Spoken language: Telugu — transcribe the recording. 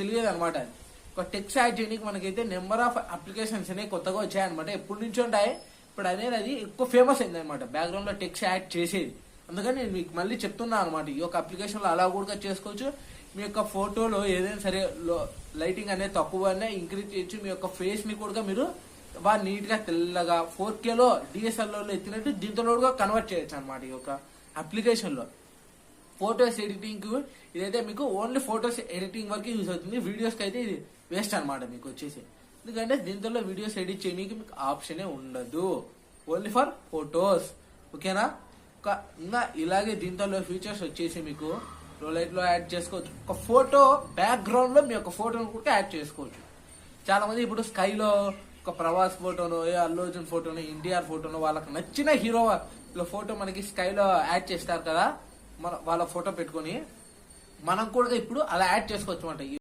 తెలియదు అనమాట. ఒక టెక్స్ట్ యాడ్ చేయడానికి మనకైతే నెంబర్ ఆఫ్ అప్లికేషన్స్ అనేవి కొత్తగా వచ్చాయన్నమాట. ఎప్పటి నుంచి ఉంటాయి, ఇప్పుడు అనేది అది ఎక్కువ ఫేమస్ అయింది అనమాట బ్యాక్గ్రౌండ్ లో టెక్స్ట్ యాడ్ చేసేది. అందుకని నేను మీకు మళ్ళీ చెప్తున్నా అనమాట, ఈ యొక్క అప్లికేషన్ లో అలా కూడా చేసుకోవచ్చు. మీ యొక్క ఫోటోలో ఏదైనా సరే లైటింగ్ అనేది తక్కువ ఇంక్రీజ్ చేయొచ్చు. మీ యొక్క ఫేస్ ని కూడా మీరు బాగా నీట్ గా తెల్లగా 4K లో డిఎస్ఎల్ఆర్ లో ఎత్తినట్టు దీంతో కూడా కన్వర్ట్ చేయొచ్చు అనమాట. ఈ యొక్క అప్లికేషన్ లో ఫోటోస్ ఎడిటింగ్ కు ఇదైతే మీకు ఓన్లీ ఫోటోస్ ఎడిటింగ్ వరకు యూజ్ అవుతుంది. వీడియోస్ కి అయితే ఇది వేస్ట్ అనమాట మీకు వచ్చేసి. ఎందుకంటే దీంతో వీడియోస్ ఎడిట్ చేయడానికి మీకు ఆప్షనే ఉండదు, ఓన్లీ ఫర్ ఫోటోస్. ఓకేనా? ఇంకా ఇలాగే దీంతో ఫీచర్స్ వచ్చేసి మీకు లో లైట్ లో యాడ్ చేసుకోవచ్చు. ఒక ఫోటో బ్యాక్గ్రౌండ్ లో మీ యొక్క ఫోటోను కూడా యాడ్ చేసుకోవచ్చు. చాలా మంది ఇప్పుడు స్కైలో ఒక ప్రభాస్ ఫోటోను, అల్లు అర్జున్ ఫోటోను, ఎన్టీఆర్ ఫోటోను, వాళ్ళకి నచ్చిన హీరో ఫోటో మనకి స్కైలో యాడ్ చేస్తారు కదా, వాళ్ళ ఫోటో పెట్టుకొని మనం కూడా ఇప్పుడు అలా యాడ్ చేసుకోవచ్చు అనమాట.